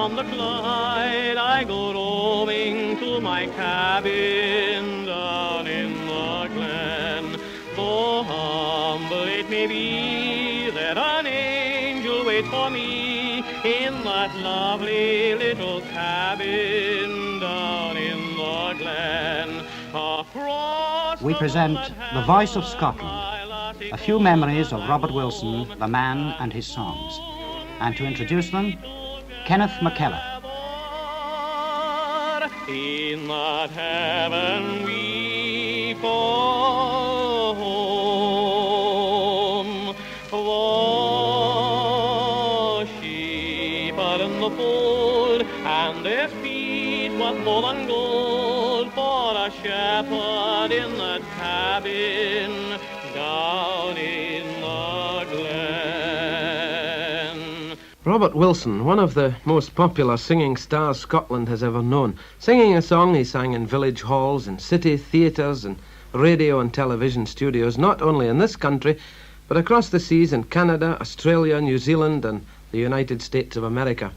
on the Clyde, I go roaming to my cabin down in the glen. Though humble it may be that an angel waits for me in that lovely little cabin down in the glen. We present The Voice of Scotland, a few memories of Robert Wilson, the man and his songs. And to introduce them, Kenneth McKellar. In that heaven we call home, the sheep are in the fold, and their feet what more than gold for a shepherd in that cabin down in the glen. Robert Wilson, one of the most popular singing stars Scotland has ever known. Singing a song he sang in village halls, in city theatres and radio and television studios, not only in this country, but across the seas in Canada, Australia, New Zealand and the United States of America.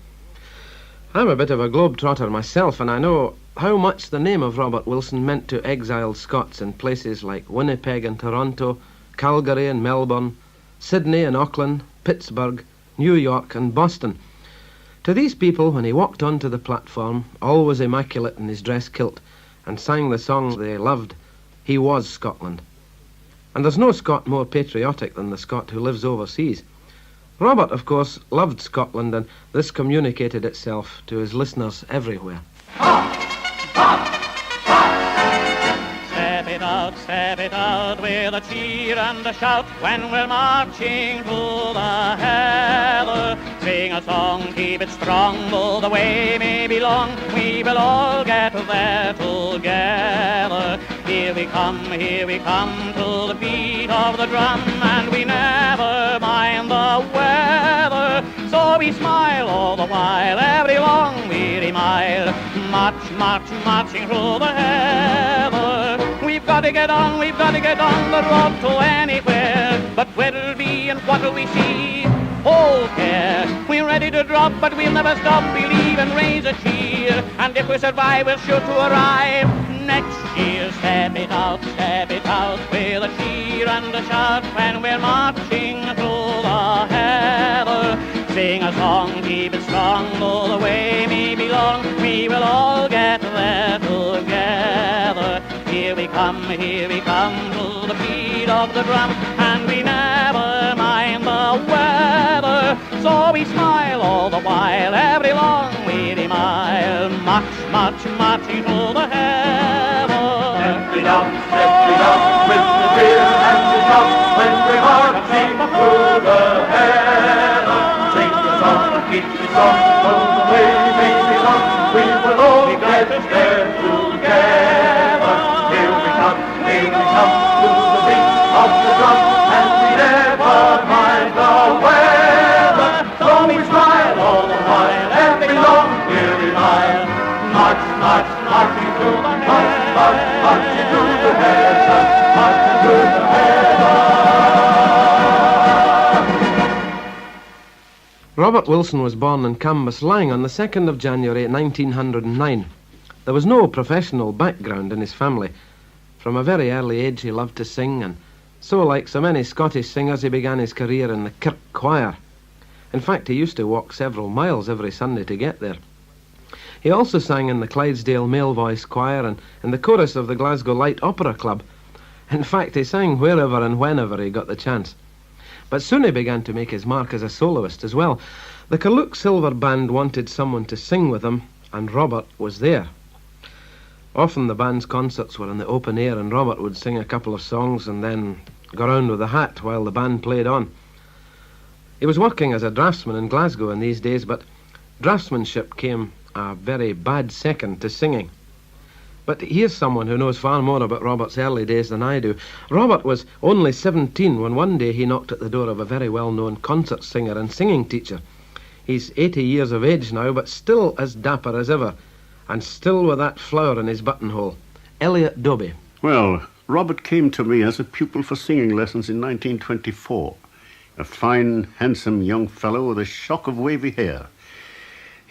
I'm a bit of a globetrotter myself, and I know how much the name of Robert Wilson meant to exiled Scots in places like Winnipeg and Toronto, Calgary and Melbourne, Sydney and Auckland, Pittsburgh, New York and Boston. To these people, when he walked onto the platform, always immaculate in his dress kilt, and sang the songs they loved, he was Scotland. And there's no Scot more patriotic than the Scot who lives overseas. Robert, of course, loved Scotland, and this communicated itself to his listeners everywhere. Step it out with a cheer and a shout when we're marching through the heather. Sing a song, keep it strong, though the way may be long, we will all get there together. Here we come to the beat of the drum, and we never mind the weather. So we smile all the while, every long weary mile, marching through the heather. We've got to get on the road to anywhere. But where'll be and what'll we see? Hold care, we're ready to drop, but we'll never stop, believe and raise a cheer. And if we survive, we're sure to arrive next year. Step it out with a cheer and a shout when we're marching through the heather. Sing a song, keep it strong, though the way may be long, we will all get there together. Here we come to the beat of the drum, and we never mind the weather. So we smile all the while, every long weary mile, marching through the heather. Step it out with the cheer and the shout when we're marching through the heather. Sing the song, keep it strong, though the way may be long, we will all get there together. Here we come to the beat of the drum, and we never mind the weather. So we smile all the while, every long weary mile, marching through the heather, marching through the heather, marching through the heather. Robert Wilson was born in Cambuslang on the 2nd of January 1909. There was no professional background in his family. From a very early age he loved to sing, and so, like so many Scottish singers, he began his career in the Kirk Choir. In fact, he used to walk several miles every Sunday to get there. He also sang in the Clydesdale Male Voice Choir and in the chorus of the Glasgow Light Opera Club. In fact, he sang wherever and whenever he got the chance. But soon he began to make his mark as a soloist as well. The Carluke Silver Band wanted someone to sing with them, and Robert was there. Often the band's concerts were in the open air, and Robert would sing a couple of songs and then go round with a hat while the band played on. He was working as a draftsman in Glasgow in these days, but draftsmanship came a very bad second to singing. But here's someone who knows far more about Robert's early days than I do. Robert was only 17 when one day he knocked at the door of a very well-known concert singer and singing teacher. He's 80 years of age now, but still as dapper as ever, and still with that flower in his buttonhole. Elliot Dobie. Well, Robert came to me as a pupil for singing lessons in 1924. A fine, handsome young fellow with a shock of wavy hair.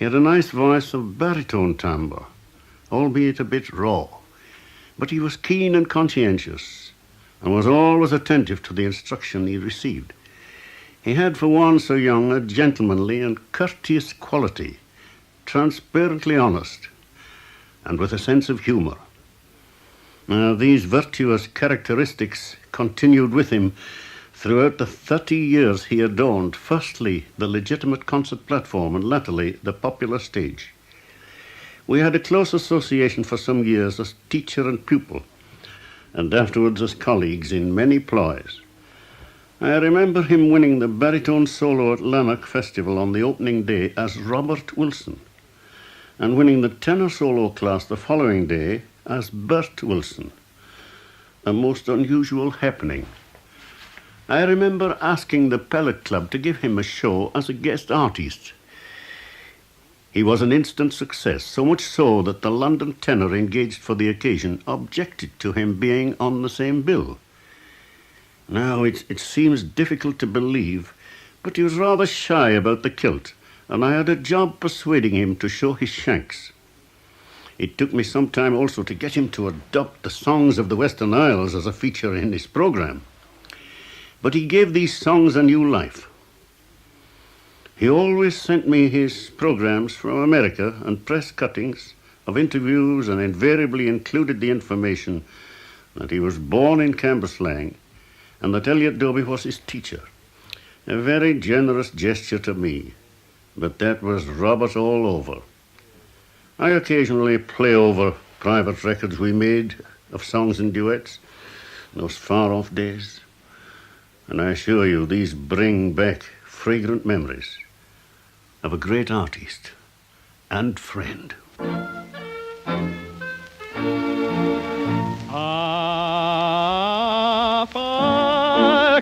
He had a nice voice of baritone timbre, albeit a bit raw, but he was keen and conscientious, and was always attentive to the instruction he received. He had, for one so young, a gentlemanly and courteous quality, transparently honest, and with a sense of humour. Now, these virtuous characteristics continued with him throughout the 30 years he adorned, firstly, the legitimate concert platform, and latterly, the popular stage. We had a close association for some years as teacher and pupil, and afterwards as colleagues in many ploys. I remember him winning the baritone solo at Lanark Festival on the opening day as Robert Wilson, and winning the tenor solo class the following day as Bert Wilson, a most unusual happening. I remember asking the Pellet Club to give him a show as a guest artist. He was an instant success, so much so that the London tenor engaged for the occasion objected to him being on the same bill. Now, it seems difficult to believe, but he was rather shy about the kilt, and I had a job persuading him to show his shanks. It took me some time also to get him to adopt the songs of the Western Isles as a feature in his programme. But he gave these songs a new life. He always sent me his programmes from America and press cuttings of interviews, and invariably included the information that he was born in Cambuslang and that Elliot Dobie was his teacher. A very generous gesture to me, but that was Robert all over. I occasionally play over private records we made of songs and duets, those far-off days, and I assure you these bring back fragrant memories of a great artist and friend.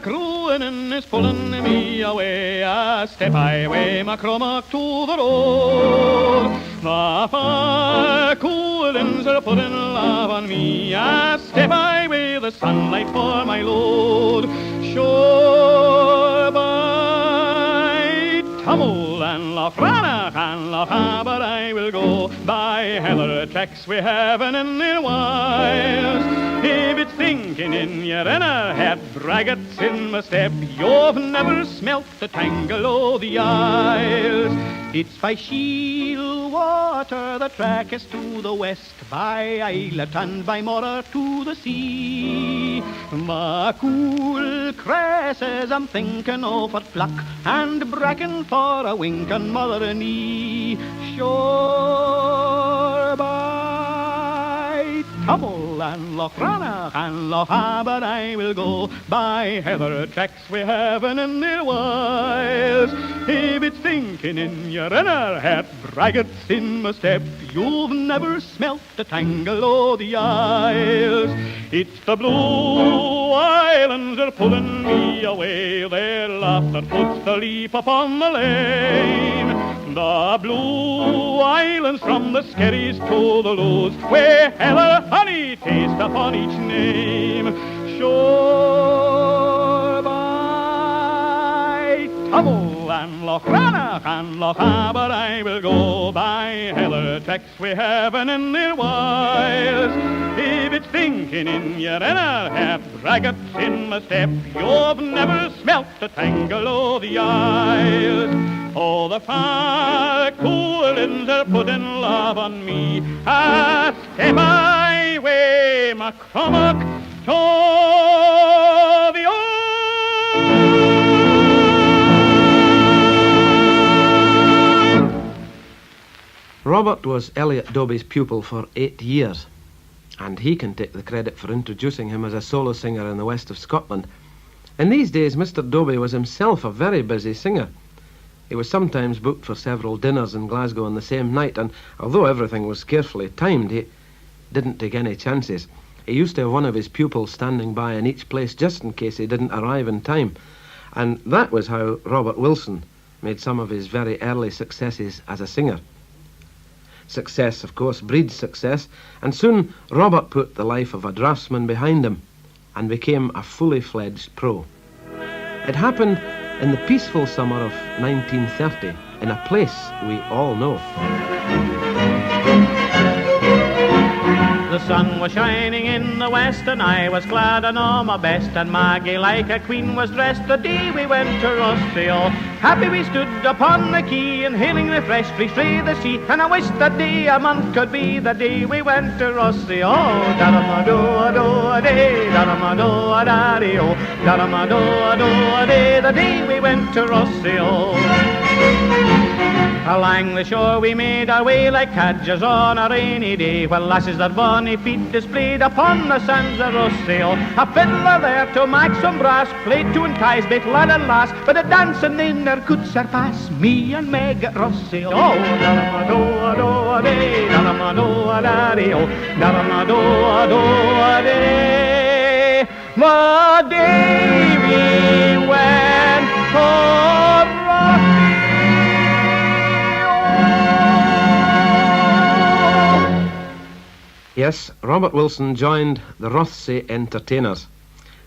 Crewing is pulling me away, a step highway, my Cromac to the road. The far coolings are putting love on me, a step highway, the sunlight for my load. Sure by Tummel and Loughrana and Loughaber I will go, by Heather tracks we haven't in the wilds. If it's thinking in your inner head, braggarts in my step, you've never smelt the tangle o' the Isles. It's by Shield Water the track is to the west, by Islet and by Morar to the sea. The cool cresses I'm thinking of at Flock, and Bracken for a wink and Mother and knee. Sure by Tummel and Loughrana and Loughaber I will go, by Heather tracks we haven't in the wilds. If it's thinking in your inner head, braggarts in my step, you've never smelt the tangle o' the Isles. It's the Blue Islands are pulling me away, their laughter puts the leap upon the lane. The Blue Islands from the Skerries to the Lows, where heather honey taste upon each name. Sure by Tummel and Loughrana and Loughaber I will go, by heather tracks we haven't in the wilds. If it's thinking in your inner head, braggarts in my step, you've never smelt the tangle o' the Isles. Oh, the far coolins are putting love on me, a step highway, my Cromac to the old. Robert was Elliot Dobie's pupil for 8 years, and he can take the credit for introducing him as a solo singer in the west of Scotland. In these days, Mr. Dobie was himself a very busy singer. He was sometimes booked for several dinners in Glasgow on the same night, and although everything was carefully timed, he didn't take any chances. He used to have one of his pupils standing by in each place just in case he didn't arrive in time. And that was how Robert Wilson made some of his very early successes as a singer. Success, of course, breeds success, and soon Robert put the life of a draftsman behind him and became a fully fledged pro. It happened in the peaceful summer of 1930, in a place we all know. The sun was shining in the west, and I was glad and all my best, and Maggie like a queen was dressed the day we went to Rossio. Happy we stood upon the quay, inhaling the fresh breeze frae the sea, and I wished that day a month could be the day we went to Rossio. Da-da-ma-do-a-do-a-day, da-da-ma-do-a-da-dee-o, da-da-ma-do-a-do-a-day, the day we went to Rossio. Along the shore we made our way like cadgers on a rainy day, while lasses that bonny feet displayed upon the sands of Rossio. A fiddler there to make some brass, played two and ties, both lad and lass, but the dancing in there could surpass me and Meg at Rossio. Oh, da-da-ma-do-a-do-a-day, da-da-ma-do-a-da-dee-o, da-da-ma-do-a-do-a-day, the day we went to Rossio. Yes, Robert Wilson joined the Rothsay entertainers,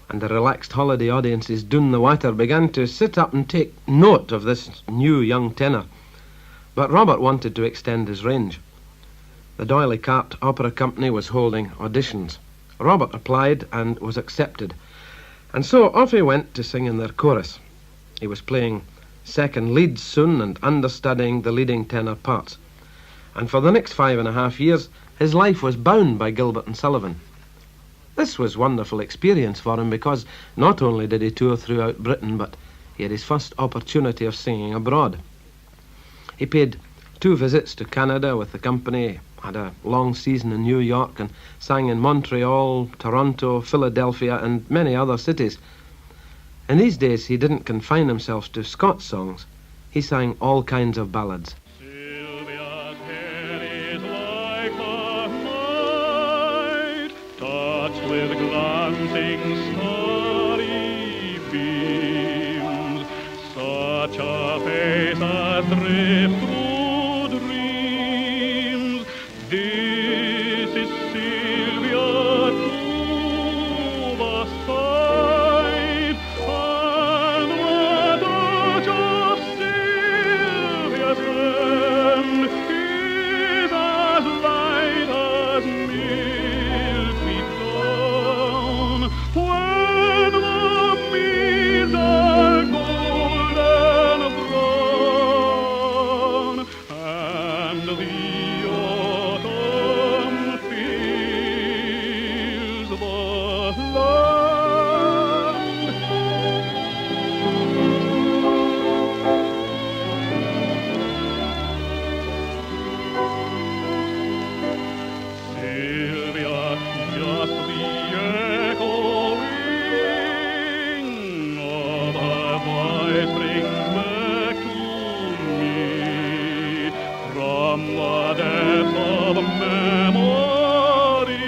and the relaxed holiday audiences down the water began to sit up and take note of this new young tenor. But Robert wanted to extend his range. The D'Oyly Carte Opera Company was holding auditions. Robert applied and was accepted, and so off he went to sing in their chorus. He was playing second leads soon and understudying the leading tenor parts. And for the next 5.5 years, his life was bound by Gilbert and Sullivan. This was a wonderful experience for him because not only did he tour throughout Britain, but he had his first opportunity of singing abroad. He paid 2 visits to Canada with the company, had a long season in New York, and sang in Montreal, Toronto, Philadelphia, and many other cities. In these days, he didn't confine himself to Scots songs. He sang all kinds of ballads. Sylvia's hair is like the night, touched with glancing starry beams. Such a face as drifts through dreams. This is Sylvia to the sight, and the touch of Sylvia's hand is as light as milky dawn. When the meads are golden brown, and the autumn fills the land. Sylvia, just the echoing of her voice brings back to me from the depths of memory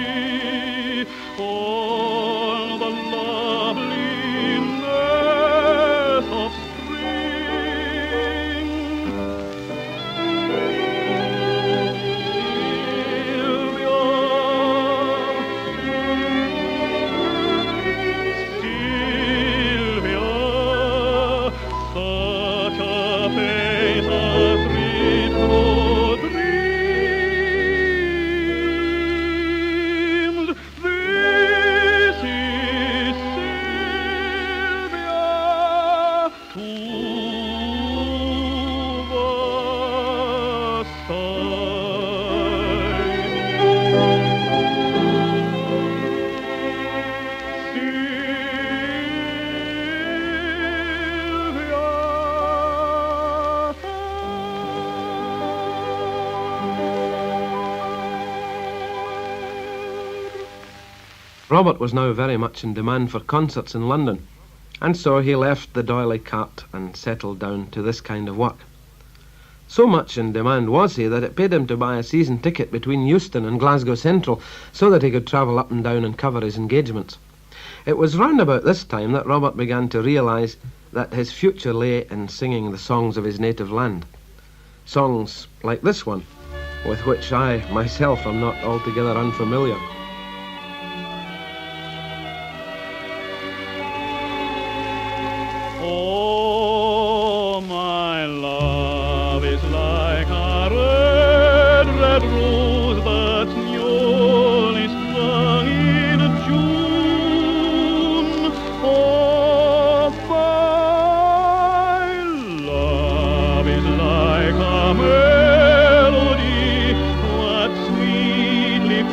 all the loveliness of spring. Sylvia, such a face as reads through dreams. This is Sylvia to the Robert was now very much in demand for concerts in London, and so he left the D'Oyly Carte and settled down to this kind of work. So much in demand was he that it paid him to buy a season ticket between Euston and Glasgow Central so that he could travel up and down and cover his engagements. It was round about this time that Robert began to realise that his future lay in singing the songs of his native land. Songs like this one, with which I myself am not altogether unfamiliar. Oh, my love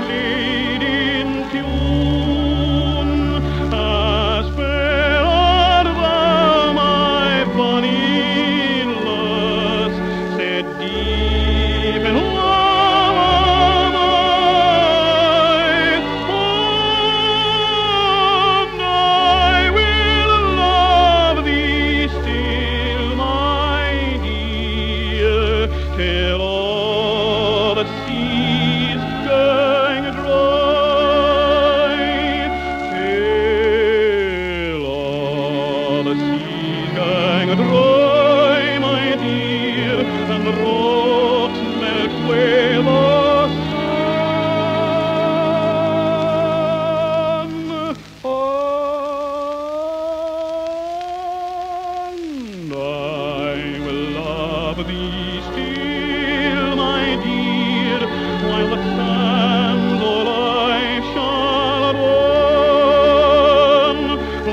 played in tune. Esperanza, my bonny lass, said deep in love am and I will love thee still, my dear, till all the seas going dry, till all the seas going dry, my dear, and the rocks melt away the sun. And I will love thee still, my dear, while the sands of life shall run.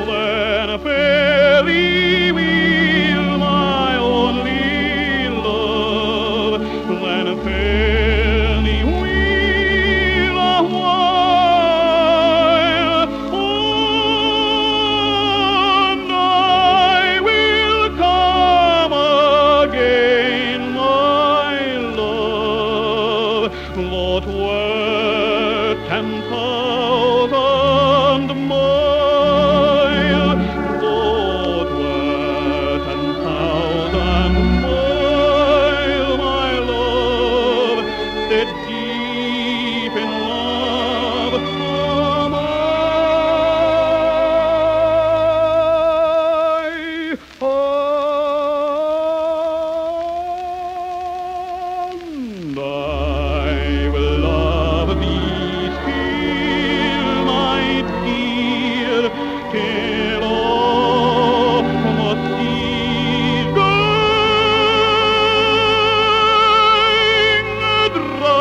Then fare thee well, my only love. Then fare thee well a while, and I will come again, my love. Though 'twere 10,000 miles, though 'twere 10,000 miles, my love, that deep in love am I. And I will love thee still, my dear, till all the seas going dry.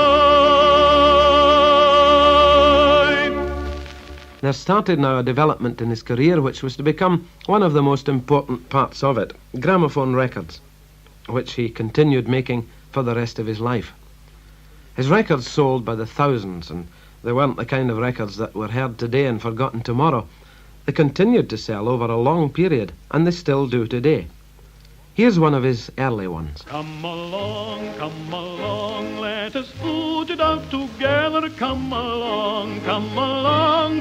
There started now a development in his career which was to become one of the most important parts of it, gramophone records, which he continued making for the rest of his life. His records sold by the thousands, and they weren't the kind of records that were heard today and forgotten tomorrow. They continued to sell over a long period, and they still do today. Here's one of his early ones. Come along, let us foot it out together. Come along,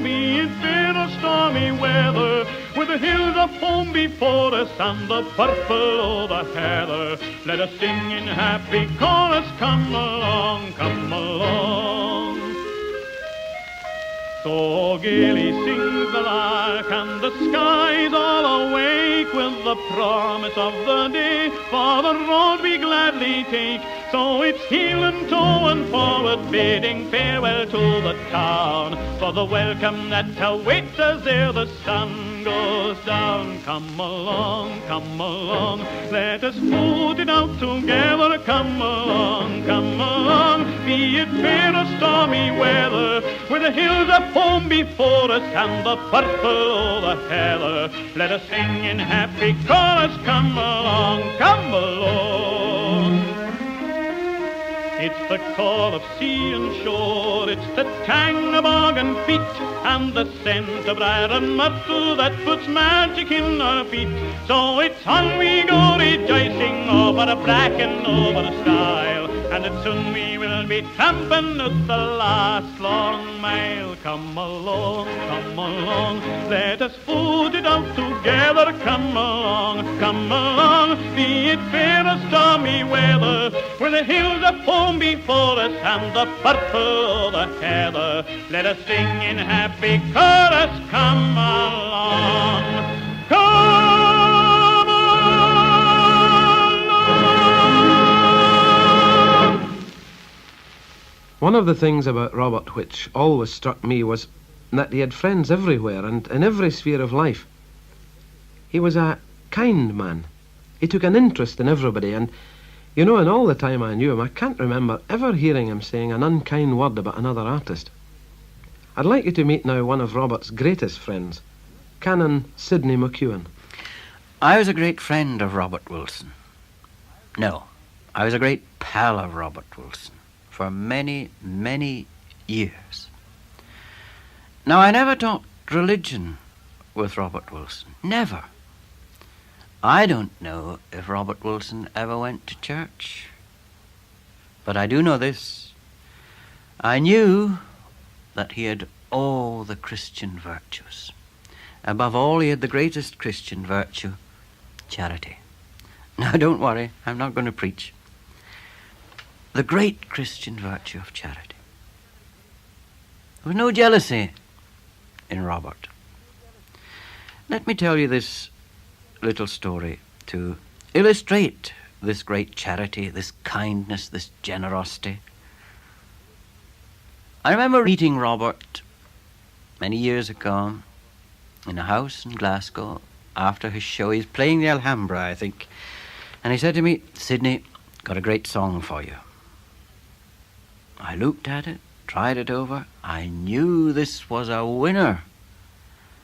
be it fair or stormy weather, with the hills of home before us and the purple of the heather. Let us sing in happy chorus. Come along, come along. So gaily sings the lark, and the sky's all awake with the promise of the day, for the road we gladly take. So it's heel and toe and forward, bidding farewell to the town, for the welcome that awaits us ere the sun goes down. Come along, let us foot it out together. Come along, be it fair or stormy weather, with the hills of home before us and the purple of the heather. Let us sing in happy chorus. Come along, come along. It's the call of sea and shore, it's the tang of organ feet, and the scent of briar and myrtle that puts magic in our feet. So it's on we go rejoicing over the bracken, over the stile, and that soon we will be tramping up the last long mile. Come along, let us foot it out together. Come along, be it fair or stormy weather, with the hills of home before us and the purple of the heather. Let us sing in happy chorus. Come along, come along. One of the things about Robert which always struck me was that he had friends everywhere and in every sphere of life. He was a kind man. He took an interest in everybody, and you know, in all the time I knew him, I can't remember ever hearing him saying an unkind word about another artist. I'd like you to meet now one of Robert's greatest friends, Canon Sidney McEwen. I was a great friend of Robert Wilson. No, I was a great pal of Robert Wilson for many, many years. Now, I never talked religion with Robert Wilson. Never. I don't know if Robert Wilson ever went to church. But I do know this. I knew that he had all the Christian virtues. Above all, he had the greatest Christian virtue, charity. Now, don't worry, I'm not going to preach. The great Christian virtue of charity. There was no jealousy in Robert. Let me tell you this little story to illustrate this great charity, this kindness, this generosity. I remember meeting Robert many years ago in a house in Glasgow after his show. He's playing the Alhambra, I think. And he said to me, "Sidney, got a great song for you." I looked at it, tried it over. I knew this was a winner.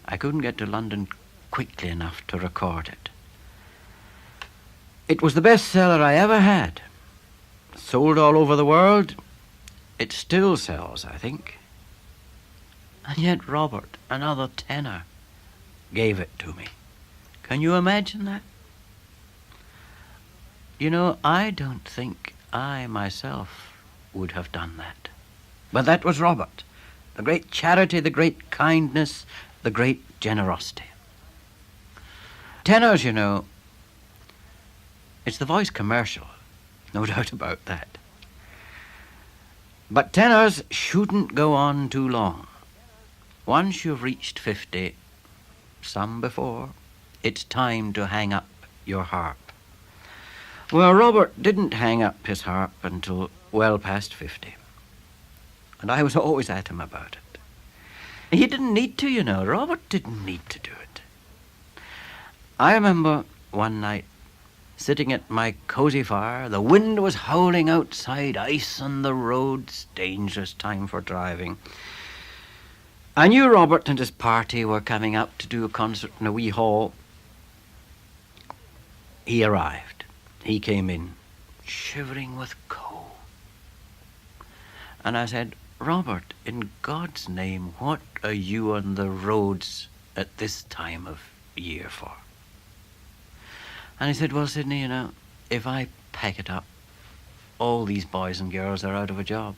I couldn't get to London quickly enough to record it. It was the best seller I ever had. Sold all over the world. It still sells, I think. And yet Robert, another tenor, gave it to me. Can you imagine that? You know, I don't think I myself would have done that. But that was Robert. The great charity, the great kindness, the great generosity. Tenors, you know, it's the voice commercial, no doubt about that. But tenors shouldn't go on too long. Once you've reached 50, some before, it's time to hang up your harp. Well, Robert didn't hang up his harp until well past 50. And I was always at him about it. He didn't need to, you know. Robert didn't need to do it. I remember one night sitting at my cosy fire. The wind was howling outside, ice on the roads, dangerous time for driving. I knew Robert and his party were coming up to do a concert in a wee hall. He arrived. He came in, shivering with cold. And I said, "Robert, in God's name, what are you on the roads at this time of year for?" And he said, "Well, Sidney, you know, if I pack it up, all these boys and girls are out of a job."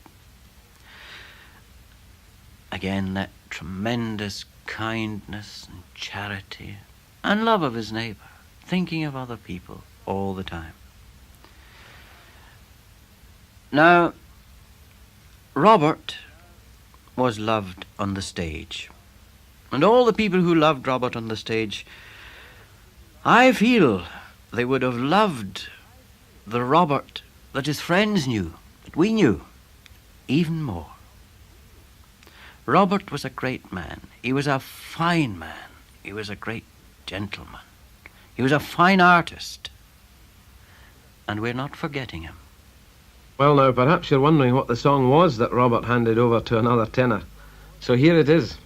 Again, that tremendous kindness and charity and love of his neighbour, thinking of other people all the time. Now, Robert was loved on the stage. And all the people who loved Robert on the stage, I feel they would have loved the Robert that his friends knew, that we knew, even more. Robert was a great man. He was a fine man. He was a great gentleman. He was a fine artist. And we're not forgetting him. Well, now, perhaps you're wondering what the song was that Robert handed over to another tenor. So here it is.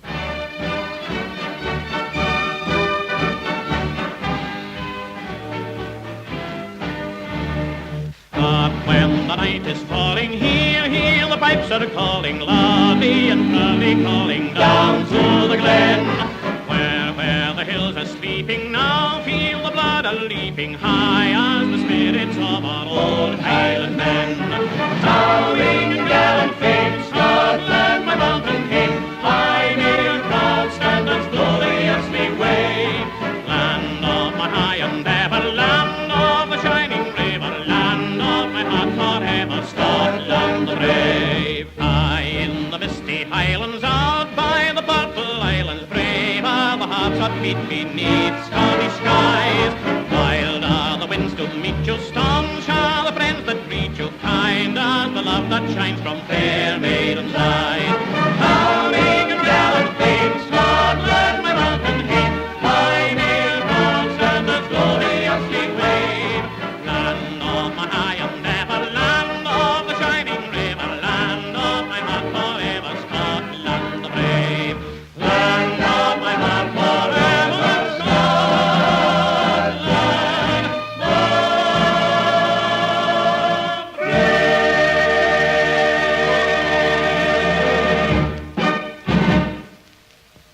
But when the night is falling, hear the pipes are calling, lovely and curly, calling down to the glen, where the hills are sleeping now. Feel the blood a-leaping high as the spirits of our old Highland men. Towering in gallant fame, Scotland, my mountain king, high near proud standards gloriously wave. Land of my high endeavour, land of the shining river, land of my heart forever, Scotland the brave. High in the misty highlands, out by the purple islands, brave are the hearts that beat beneath Scottish skies. Wild are the winds to meet you, staunch are the friends that greet you, kind as the love that shines from fair maidens' eyes. Howling and gallant fame, Scotland, my mountain king, high near proud standards gloriously wave. Land of my high endeavour, land of the shining river, land of my heart forever, Scotland the brave. Land of my heart forever, Scotland the brave.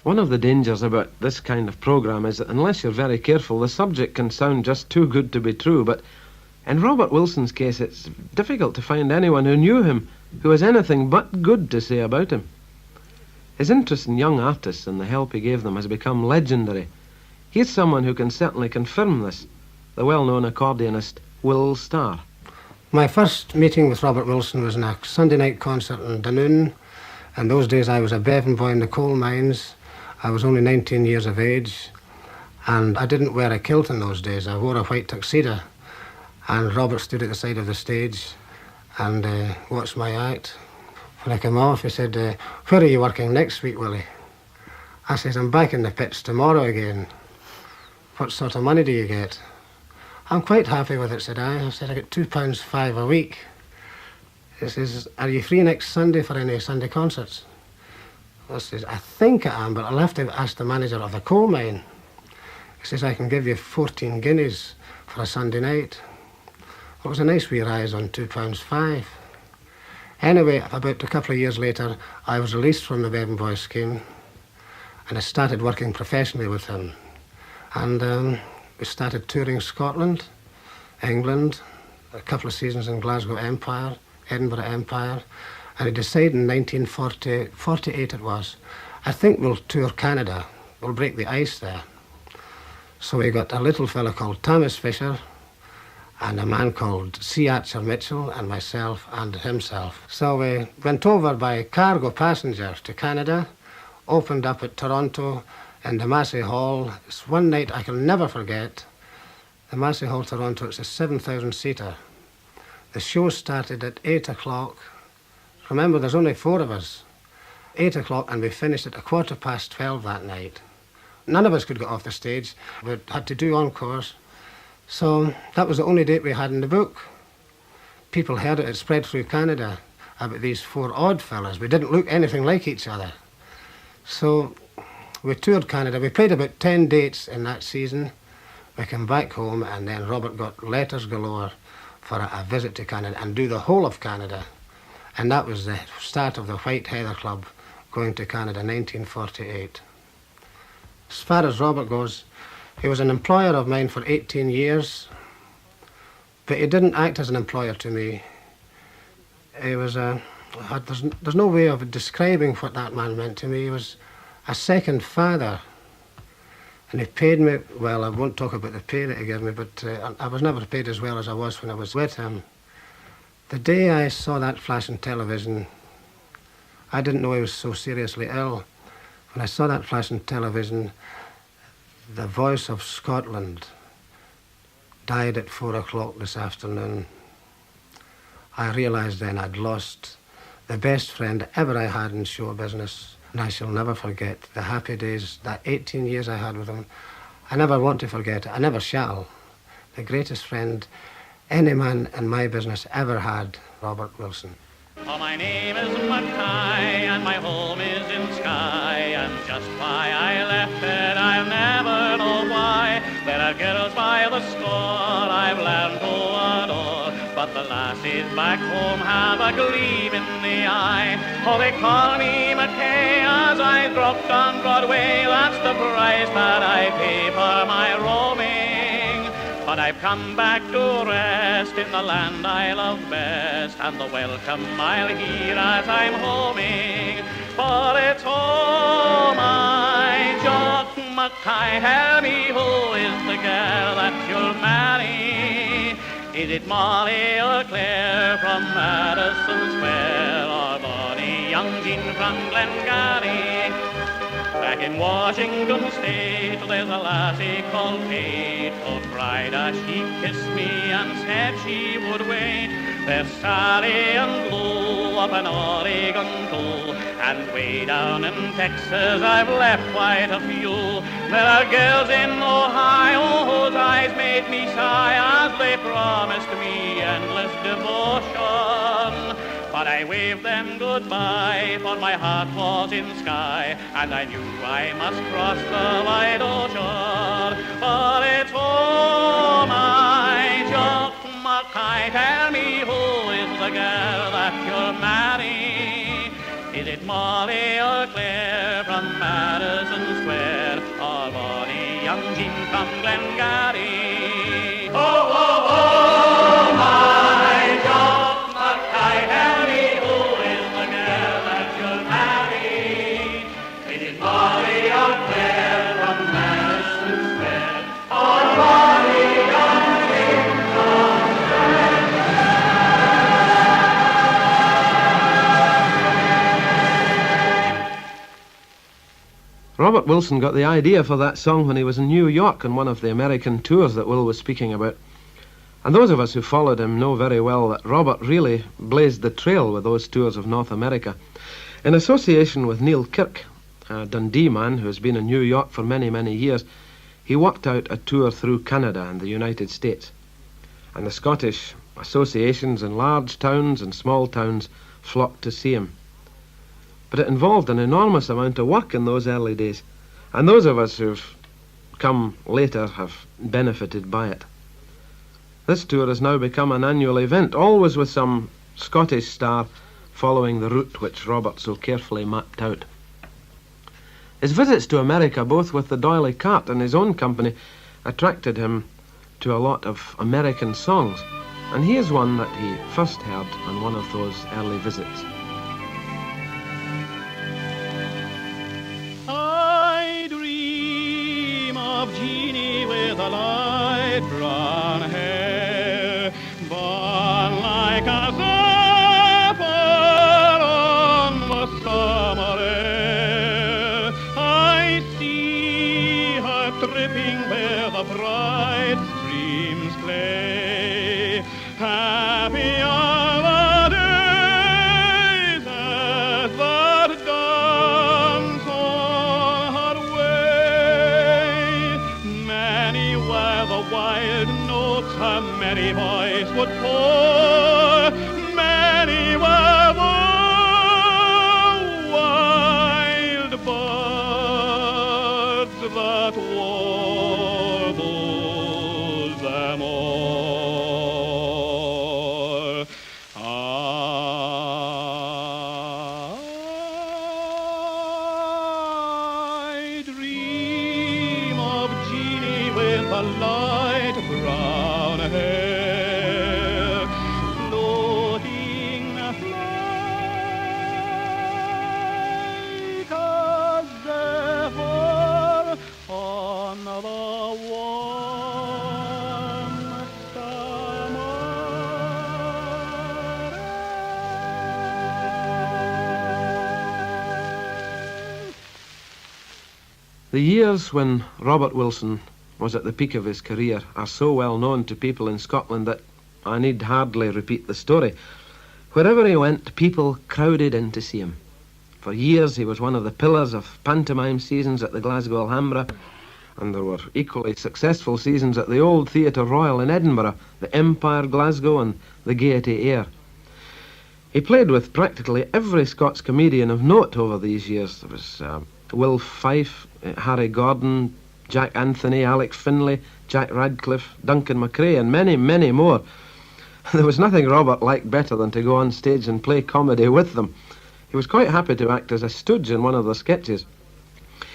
One of the dangers about this kind of programme is that unless you're very careful, the subject can sound just too good to be true. But in Robert Wilson's case, it's difficult to find anyone who knew him who has anything but good to say about him. His interest in young artists and the help he gave them has become legendary. He's someone who can certainly confirm this, the well-known accordionist Will Starr. My first meeting with Robert Wilson was in a Sunday night concert in Dunoon. In those days I was a Bevan boy in the coal mines. I was only 19 years of age, and I didn't wear a kilt in those days. I wore a white tuxedo, and Robert stood at the side of the stage and watched my act. When I came off, he said, "Where are you working next week, Willie?" I said, "I'm back in the pits tomorrow again." "What sort of money do you get?" "I'm quite happy with it," said I. I said, "I get £2.5 a week." He says, "Are you free next Sunday for any Sunday concerts?" I says, "I think I am, but I'll have to ask the manager of the coal mine." He says, "I can give you 14 guineas for a Sunday night." It was a nice wee rise on £2.5. Anyway, about a couple of years later, I was released from the Bevan Boys scheme, and I started working professionally with him. And we started touring Scotland, England, a couple of seasons in Glasgow Empire, Edinburgh Empire, and I decided in 1948 it was, I think we'll tour Canada, we'll break the ice there. So we got a little fella called Thomas Fisher and a man called C. Archer Mitchell and myself and himself. So we went over by cargo passenger to Canada, opened up at Toronto in the Massey Hall. It's one night I can never forget. The Massey Hall, Toronto, it's a 7,000-seater. The show started at 8 o'clock. Remember, there's only 4 of us. 8 o'clock, and we finished at 12:15 that night. None of us could get off the stage. We had to do encores. So that was the only date we had in the book. People heard it spread through Canada about these 4 odd fellas. We didn't look anything like each other. So we toured Canada. We played about 10 dates in that season. We came back home, and then Robert got letters galore for a visit to Canada and do the whole of Canada. And that was the start of the White Heather Club going to Canada, 1948. As far as Robert goes, he was an employer of mine for 18 years, but he didn't act as an employer to me. He was there's no way of describing what that man meant to me. He was a second father, and he paid me, well, I won't talk about the pay that he gave me, but I was never paid as well as I was when I was with him. The day I saw that flash on television, I didn't know he was so seriously ill. When I saw that flash on television, the voice of Scotland died at 4 o'clock this afternoon. I realised then I'd lost the best friend ever I had in show business, and I shall never forget the happy days, that 18 years I had with him. I never want to forget it. I never shall. The greatest friend any man in my business ever had, Robert Wilson. Oh, my name is Mackay, and my home is in Skye, and just why I left it I'll never know why. There are girls by the score I've learned to adore, but the lassies back home have a gleam in the eye. Oh, they call me Mackay as I dropped on Broadway, that's the price that I pay for my roaming. But I've come back to rest in the land I love best, and the welcome I'll hear as I'm homing. For it's oh my Jock Mackay, tell me who is the girl that you'll marry? Is it Molly or Claire from Madison Square, or bonny young Jean from Glengarry? Back in Washington State, there's a lassie called Kate. Oh, Friday, she kissed me and said she would wait. There's Sally and Lou up in Oregon too, and way down in Texas I've left quite a few. There are girls in Ohio whose eyes made me sigh as they promised me endless devotion. But I waved them goodbye, for my heart was in Skye, and I knew I must cross the wide ocean. For it's oh my Jock Mackay, tell me who is the girl that you'll marry? Is it Molly O'Clair from Madison Square, or bonny young Jean from Glengarry. Oh, oh, oh, my John Mackay, tell me who is the girl that you'll marry? It is Molly O'Clair from Madison Square, or bonny young Jean from Robert Wilson got the idea for that song when he was in New York on one of the American tours that Will was speaking about. And those of us who followed him know very well that Robert really blazed the trail with those tours of North America. In association with Neil Kirk, a Dundee man who has been in New York for many, many years, he worked out a tour through Canada and the United States. And the Scottish associations in large towns and small towns flocked to see him. But it involved an enormous amount of work in those early days, and those of us who've come later have benefited by it. This tour has now become an annual event, always with some Scottish star following the route which Robert so carefully mapped out. His visits to America, both with the D'Oyly Cart and his own company, attracted him to a lot of American songs, and here's one that he first heard on one of those early visits. Of Jeannie with a light brown hair, born like a zephyr on the summer air. I see her tripping where the bright streams play. Happy are the days as that dance on her way. Many were the wild notes her merry voice would pour. Many were the wild birds that wore those amour. I dream of Jeannie with a light brown hair, floating like a zephyr on the warm summer air. The years when Robert Wilson was at the peak of his career are so well known to people in Scotland that I need hardly repeat the story. Wherever he went, people crowded in to see him. For years he was one of the pillars of pantomime seasons at the Glasgow Alhambra, and there were equally successful seasons at the Old Theatre Royal in Edinburgh, the Empire Glasgow and the Gaiety Air. He played with practically every Scots comedian of note over these years. There was Will Fife, Harry Gordon, Jack Anthony, Alex Finlay, Jack Radcliffe, Duncan McRae, and many, many more. There was nothing Robert liked better than to go on stage and play comedy with them. He was quite happy to act as a stooge in one of their sketches.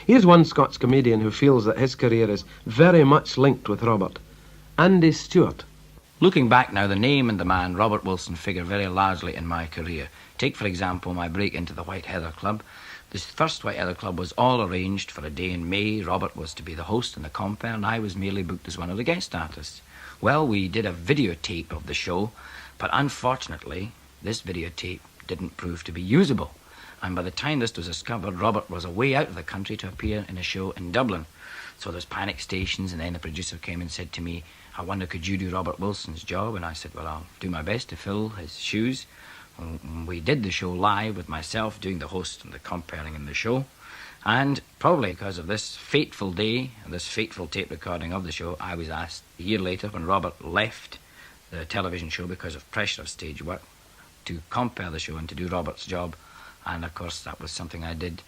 Here's one Scots comedian who feels that his career is very much linked with Robert. Andy Stewart. Looking back now, the name and the man Robert Wilson figure very largely in my career. Take, for example, my break into the White Heather Club. This first White Heather Club was all arranged for a day in May. Robert was to be the host and the compere, and I was merely booked as one of the guest artists. Well, we did a videotape of the show, but unfortunately, this videotape didn't prove to be usable. And by the time this was discovered, Robert was away out of the country to appear in a show in Dublin. So there's panic stations, and then the producer came and said to me, I wonder, could you do Robert Wilson's job? And I said, well, I'll do my best to fill his shoes. We did the show live with myself doing the host and the comparing in the show. And probably because of this fateful day and this fateful tape recording of the show, I was asked a year later, when Robert left the television show because of pressure of stage work, to compare the show and to do Robert's job. And of course that was something I did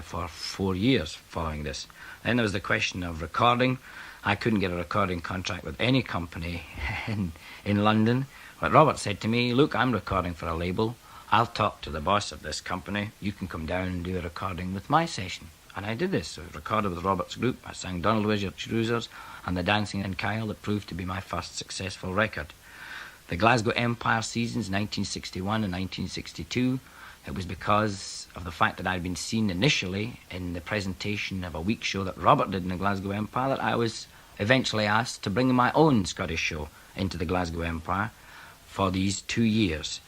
for 4 years following this. Then there was the question of recording. I couldn't get a recording contract with any company in London. But Robert said to me, look, I'm recording for a label. I'll talk to the boss of this company. You can come down and do a recording with my session. And I did this. I recorded with Robert's group. I sang Donald Wizard Cruisers and The Dancing in Kyle that proved to be my first successful record. The Glasgow Empire seasons, 1961 and 1962, it was because of the fact that I'd been seen initially in the presentation of a week show that Robert did in the Glasgow Empire that I was eventually asked to bring my own Scottish show into the Glasgow Empire for these 2 years.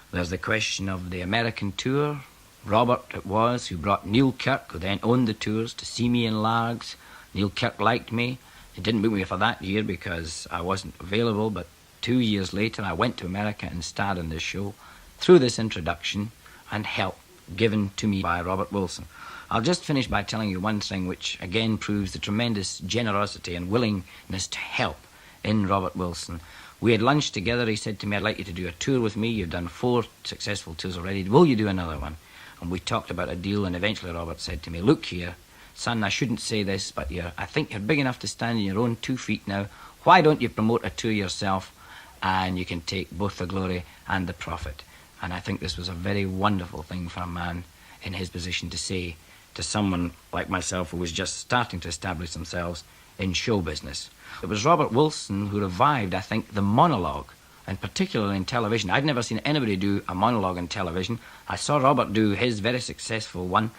There's the question of the American tour. Robert it was who brought Neil Kirk, who then owned the tours, to see me in Largs. Neil Kirk liked me. He didn't book me for that year because I wasn't available, but 2 years later I went to America and starred in this show through this introduction and help given to me by Robert Wilson. I'll just finish by telling you one thing which again proves the tremendous generosity and willingness to help in Robert Wilson. We had lunch together. He said to me, I'd like you to do a tour with me. You've done 4 successful tours already. Will you do another one? And we talked about a deal, and eventually Robert said to me, look here, son, I shouldn't say this, but I think you're big enough to stand on your own 2 feet now. Why don't you promote a tour yourself, and you can take both the glory and the profit? And I think this was a very wonderful thing for a man in his position to say to someone like myself who was just starting to establish themselves in show business. It was Robert Wilson who revived, I think, the monologue, and particularly in television. I'd never seen anybody do a monologue in television. I saw Robert do his very successful one,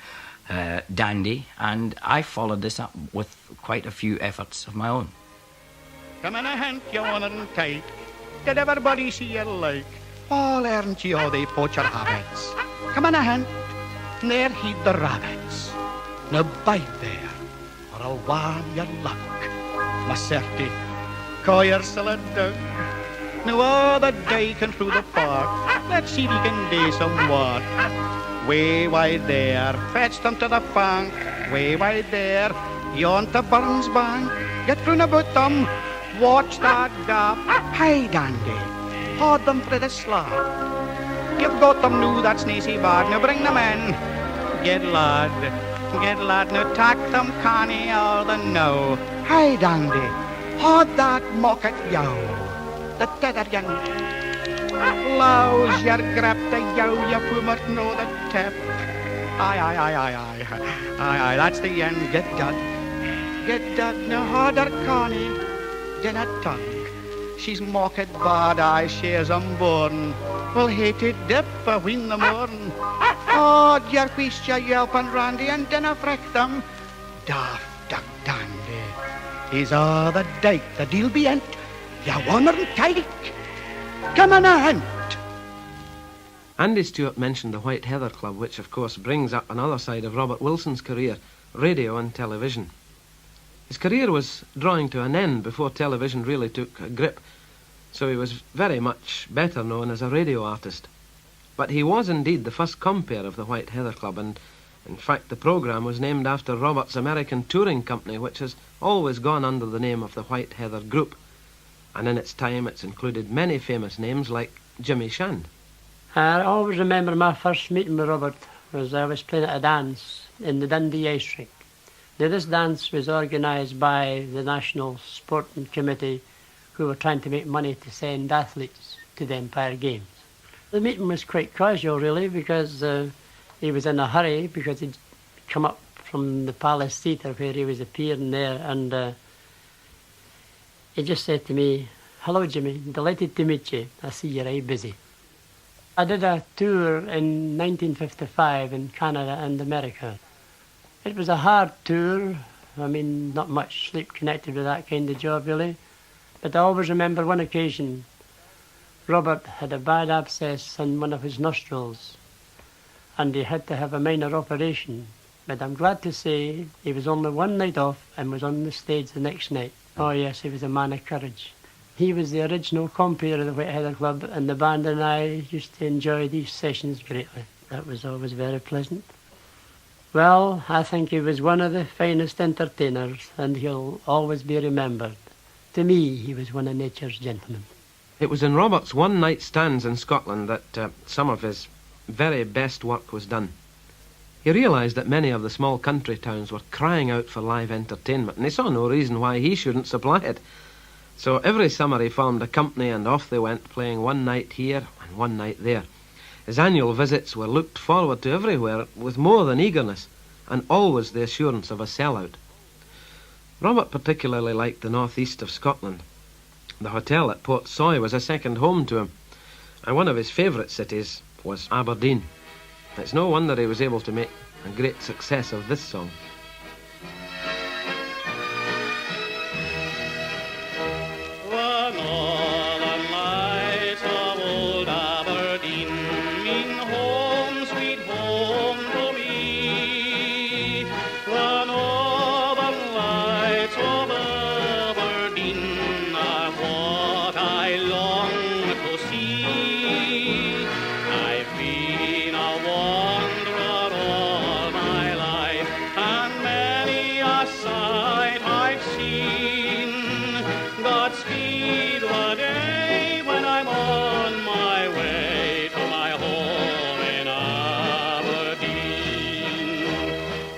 Dandy, and I followed this up with quite a few efforts of my own. Come in a hand, you honour and tight. Did everybody see you like? All earned you all they poacher habits. Come in a hand, ne'er heed the rabbits. Now bide there, or I'll warm your luck. My certy, call your salad down. Now all the dyke and through the park, let's see if you can do some work. Way wide there, fetch them to the funk. Way wide there, yon to Burns Bank. Get through about them, watch that gap. Hey, Dandy, hold them for the slap. You've got them now, that's nacy bad. Now bring them in. Get lad, now tack them canny all the know. Hey, Dandy, hold that mucket yow. The tether young. Lows your grip the yow, you pumert know the tip. Aye, that's the end. Get that, now harder canny, then a tongue. She's mocked bad, aye, she's unborn. Will hate it dip a win the morn. Oh, dear whist ya yelp and randy, and then a frick them. Daft duck dandy. He's all the dyke, the deal be ent. Ya wonner and tight. Come on a hunt. Andy Stewart mentioned the White Heather Club, which of course brings up another side of Robert Wilson's career, radio and television. His career was drawing to an end before television really took a grip, so he was very much better known as a radio artist. But he was indeed the first compere of the White Heather Club, and in fact the programme was named after Robert's American touring company, which has always gone under the name of the White Heather Group. And in its time it's included many famous names like Jimmy Shand. I always remember my first meeting with Robert was I was playing at a dance in the Dundee Ice Rink. Now, this dance was organised by the National Sporting Committee, who were trying to make money to send athletes to the Empire Games. The meeting was quite casual, really, because he was in a hurry because he'd come up from the Palace Theatre where he was appearing there, and he just said to me, "Hello, Jimmy, delighted to meet you. I see you're right busy." I did a tour in 1955 in Canada and America. It was a hard tour. I mean, not much sleep connected with that kind of job, really. But I always remember one occasion, Robert had a bad abscess in one of his nostrils, and he had to have a minor operation. But I'm glad to say he was only one night off and was on the stage the next night. Oh yes, he was a man of courage. He was the original compere of the White Heather Club, and the band and I used to enjoy these sessions greatly. That was always very pleasant. Well, I think he was one of the finest entertainers, and he'll always be remembered. To me, he was one of nature's gentlemen. It was in Robert's one-night stands in Scotland that some of his very best work was done. He realised that many of the small country towns were crying out for live entertainment, and he saw no reason why he shouldn't supply it. So every summer he formed a company, and off they went, playing one night here and one night there. His annual visits were looked forward to everywhere with more than eagerness, and always the assurance of a sellout. Robert particularly liked the northeast of Scotland. The hotel at Portsoy was a second home to him, and one of his favourite cities was Aberdeen. It's no wonder he was able to make a great success of this song. The northern lights of old Aberdeen mean home, sweet home to me. The northern lights of Aberdeen are what I long to see. I've been a wanderer all my life, and many a sight I've seen. Godspeed the day when I'm on my way to my home in Aberdeen.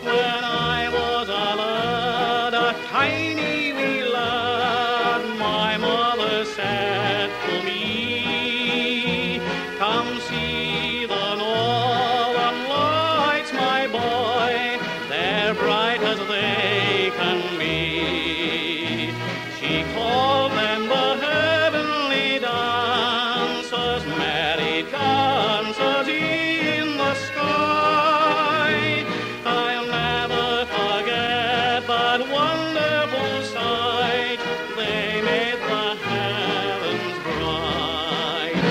When I was a lad, a tiny wee lad, my mother said to me, "Come see the northern lights, my boy, they're bright as they can be." She called them the heavenly dancers, merry dancers in the sky. I'll never forget that wonderful sight. They made the heavens bright.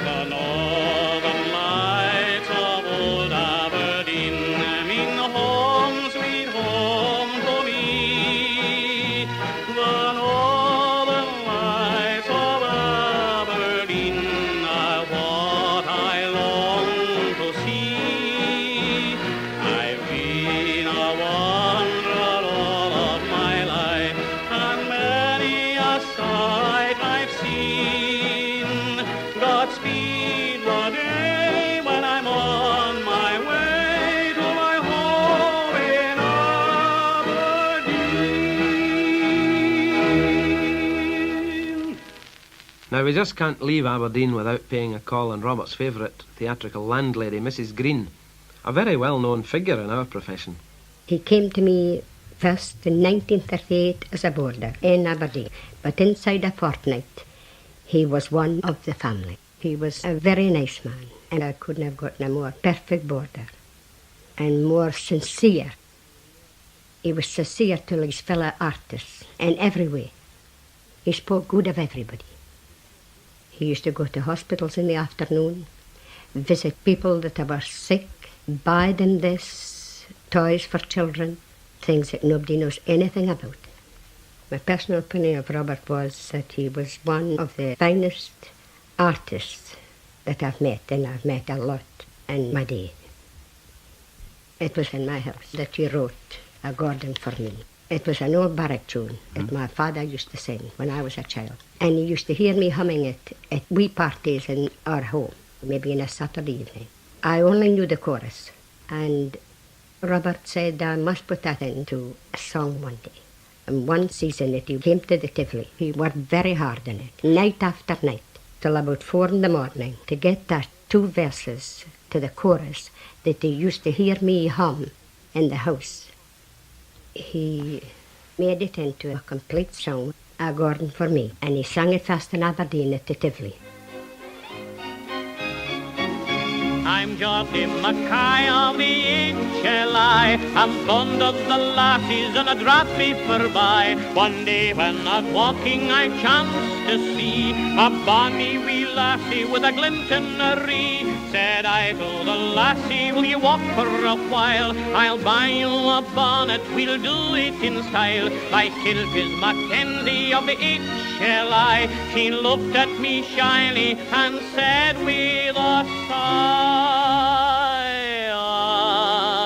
The northern lights of old Aberdeen mean home, sweet home to me. The northern lights of Aberdeen are what I long to see. I've been a wanderer all of my life, and many a sight I've seen. Godspeed the day when I'm on my way to my home in Aberdeen. Now, we just can't leave Aberdeen without paying a call on Robert's favourite theatrical landlady, Mrs. Green, a very well-known figure in our profession. He came to me first in 1938 as a boarder in Aberdeen, but inside a fortnight he was one of the family. He was a very nice man, and I couldn't have gotten a more perfect boarder and more sincere. He was sincere to his fellow artists in every way. He spoke good of everybody. He used to go to hospitals in the afternoon, visit people that were sick, buy them this, toys for children, things that nobody knows anything about. My personal opinion of Robert was that he was one of the finest artists that I've met, and I've met a lot in my day. It was in my house that he wrote a Gordon for me. It was an old barrack tune that my father used to sing when I was a child. And he used to hear me humming it at wee parties in our home, maybe on a Saturday evening. I only knew the chorus, and Robert said I must put that into a song one day. And one season that he came to the Tivoli, he worked very hard on it, night after night, till about 4 a.m, to get that 2 verses to the chorus that they used to hear me hum in the house. He made it into a complete song, A Gordon for Me, and he sang it first in Aberdeen at the Tivoli. I'm Geordie Mackay of the HLI. I'm fond of the lassies and a draft me by. One day when I'm walking I chanced to see a bonny wee lassie with a glint in her ee. Said I to the lassie, will you walk for a while? I'll buy you a bonnet, we'll do it in style. Like Kilpis Mackenzie of the HLI. She looked at me shyly and said with a sigh,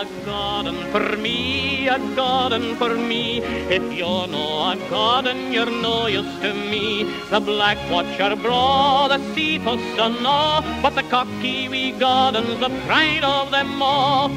a Gordon for me, a Gordon for me. If you're no a Gordon, you're no use to me. The black watcher braw, the sea puss and all, but the cocky wee Gordon's the pride of them all.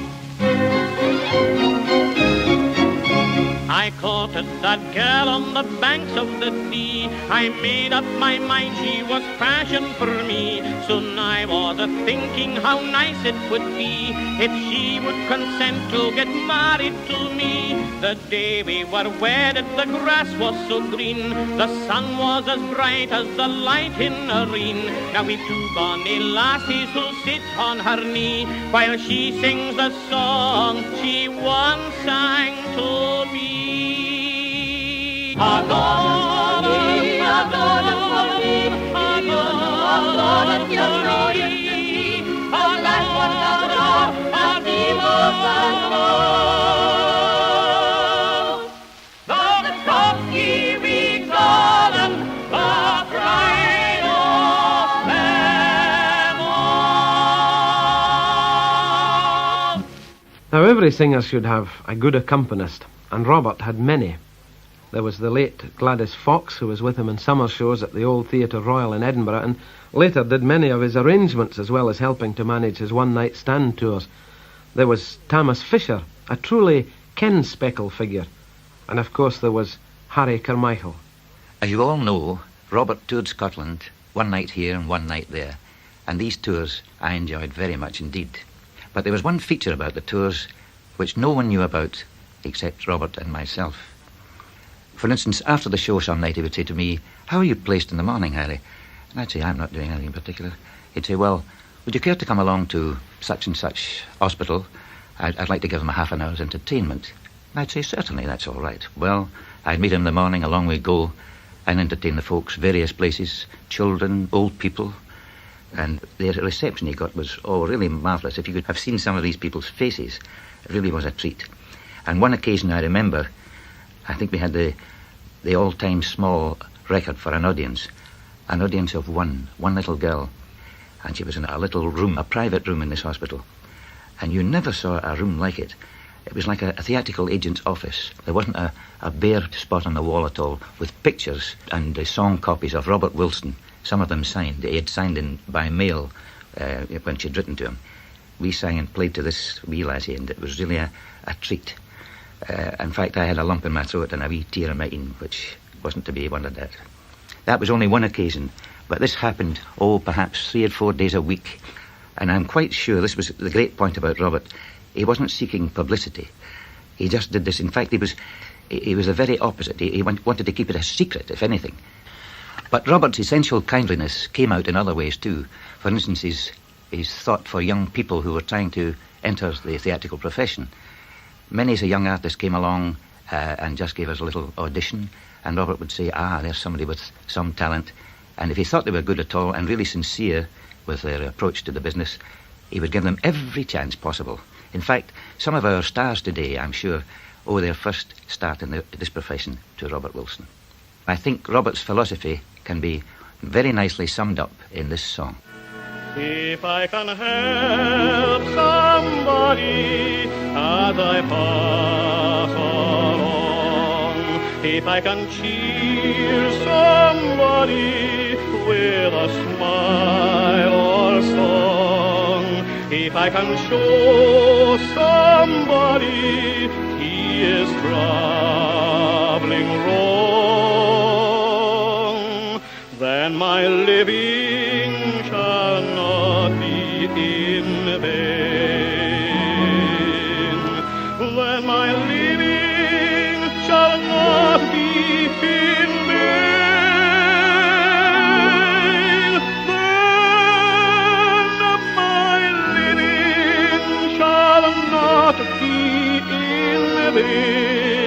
I call spotted that girl on the banks of the Dee, I made up my mind she was fashioned for me. Soon I was a-thinking how nice it would be if she would consent to get married to me. The day we were wedded, the grass was so green, the sun was as bright as the light in a rain. Now we've two bonny lassies who sit on her knee, while she sings the song she once sang to me. Now, every singer should have a good accompanist, and Robert had many. There was the late Gladys Fox, who was with him in summer shows at the Old Theatre Royal in Edinburgh, and later did many of his arrangements as well as helping to manage his one-night stand tours. There was Thomas Fisher, a truly Ken Speckle figure, and of course there was Harry Carmichael. As you all know, Robert toured Scotland, one night here and one night there, and these tours I enjoyed very much indeed. But there was one feature about the tours which no one knew about except Robert and myself. For instance, after the show some night he would say to me, "How are you placed in the morning, Harry?" And I'd say, "I'm not doing anything in particular." He'd say, "Well, would you care to come along to such and such hospital? I'd like to give them a half an hour's entertainment." And I'd say, "Certainly, that's all right." Well, I'd meet him in the morning, along we'd go, and entertain the folks, various places, children, old people. And the reception he got was, really marvellous. If you could have seen some of these people's faces, it really was a treat. And one occasion I remember, I think we had the all-time small record for an audience of one little girl. And she was in a little room, a private room in this hospital. And you never saw a room like it. It was like a theatrical agent's office. There wasn't a bare spot on the wall at all, with pictures and song copies of Robert Wilson. Some of them signed. He had signed in by mail when she'd written to him. We sang and played to this wee lassie, and it was really a treat. In fact, I had a lump in my throat and a wee tear in my een, which wasn't to be wondered at. That was only one occasion, but this happened, perhaps 3 or 4 days a week. And I'm quite sure this was the great point about Robert. He wasn't seeking publicity. He just did this. In fact, he was the very opposite. He wanted to keep it a secret, if anything. But Robert's essential kindliness came out in other ways too. For instance, his thought for young people who were trying to enter the theatrical profession. Many as a young artist came along and just gave us a little audition, and Robert would say, there's somebody with some talent. And if he thought they were good at all and really sincere with their approach to the business, he would give them every chance possible. In fact, some of our stars today, I'm sure, owe their first start in this profession to Robert Wilson. I think Robert's philosophy can be very nicely summed up in this song. If I can help somebody as I pass along, if I can cheer somebody with a smile or song, if I can show somebody he is traveling wrong, then my living shall not be in vain. Then my living shall not be in vain. Then my living shall not be in vain.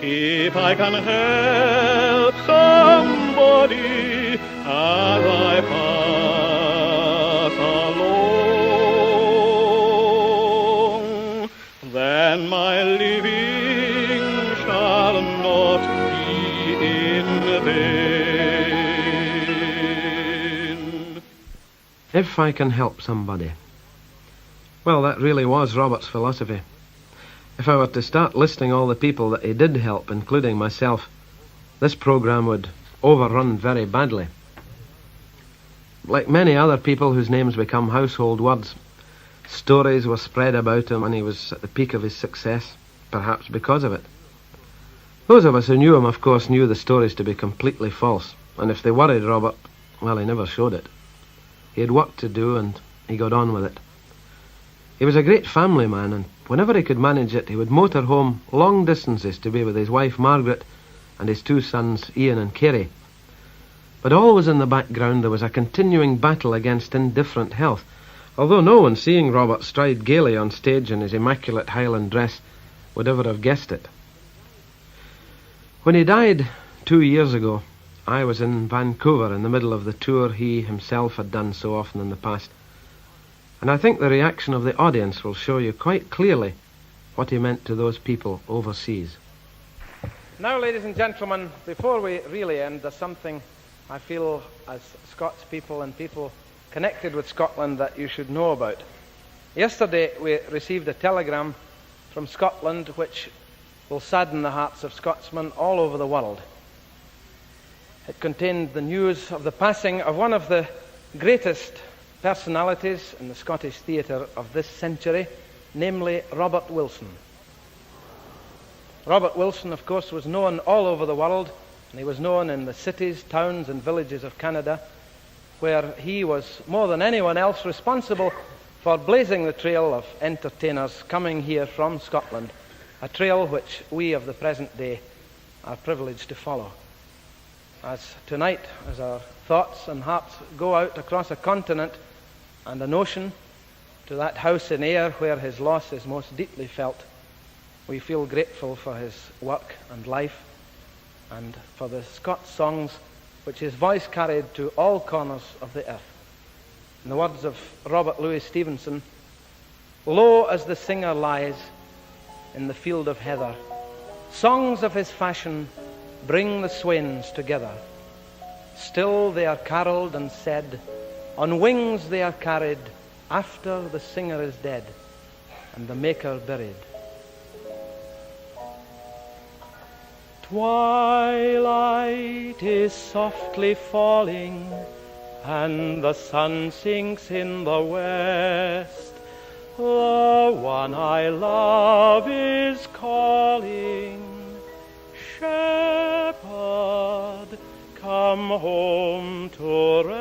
If I can help somebody as I pass along, then my living shall not be in vain. If I can help somebody. Well, that really was Robert's philosophy. If I were to start listing all the people that he did help, including myself, this programme would overrun very badly. Like many other people whose names become household words, stories were spread about him when he was at the peak of his success. perhaps because of it. Those of us who knew him, of course, knew the stories to be completely false, and if they worried Robert, well, he never showed it. He had work to do, and he got on with it. He was a great family man, and whenever he could manage it, he would motor home long distances to be with his wife Margaret and his two sons Ian and Kerry. But always in the background there was a continuing battle against indifferent health, although no one seeing Robert stride gaily on stage in his immaculate Highland dress would ever have guessed it. When he died 2 years ago, I was in Vancouver in the middle of the tour he himself had done so often in the past, and I think the reaction of the audience will show you quite clearly what he meant to those people overseas. Now, ladies and gentlemen, before we really end, there's something I feel as Scots people and people connected with Scotland that you should know about. Yesterday we received a telegram from Scotland which will sadden the hearts of Scotsmen all over the world. It contained the news of the passing of one of the greatest personalities in the Scottish theatre of this century, namely Robert Wilson. Robert Wilson, of course, was known all over the world, and he was known in the cities, towns and villages of Canada, where he was, more than anyone else, responsible for blazing the trail of entertainers coming here from Scotland, a trail which we of the present day are privileged to follow. As tonight, as our thoughts and hearts go out across a continent and an ocean to that house in Ayr where his loss is most deeply felt, we feel grateful for his work and life and for the Scots songs which his voice carried to all corners of the earth. In the words of Robert Louis Stevenson, "Low as the singer lies in the field of heather, songs of his fashion bring the swains together. Still they are carolled and said, on wings they are carried after the singer is dead and the maker buried." Twilight is softly falling, and the sun sinks in the west. The one I love is calling, "Shepherd, come home to rest."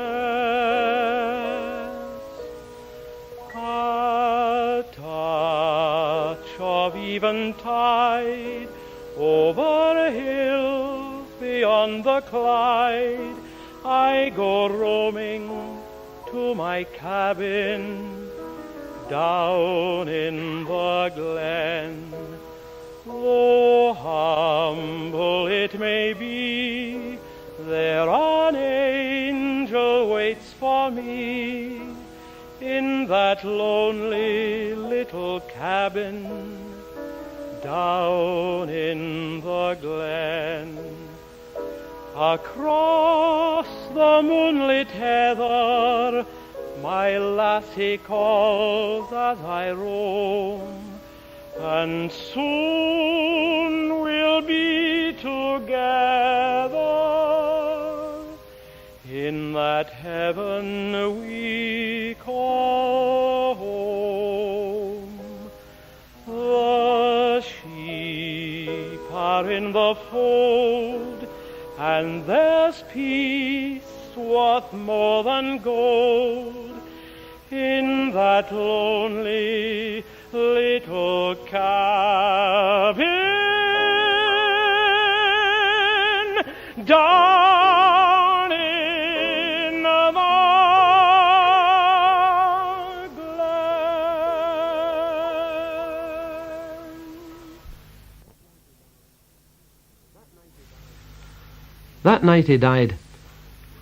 A touch of eventide over hills beyond the Clyde, I go roaming to my cabin down in the glen. Though humble it may be, there an angel waits for me in that lonely little cabin down in the glen. Across the moonlit heather my lassie calls as I roam, and soon we'll be together in that heaven we call home. The sheep are in the fold, and there's peace worth more than gold in that lonely little cabin down in the glen. That night he died,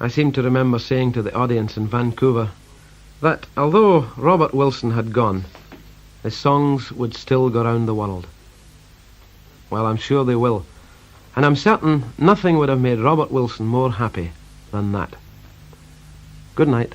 I seem to remember saying to the audience in Vancouver that although Robert Wilson had gone, his songs would still go round the world. Well, I'm sure they will, and I'm certain nothing would have made Robert Wilson more happy than that. Good night.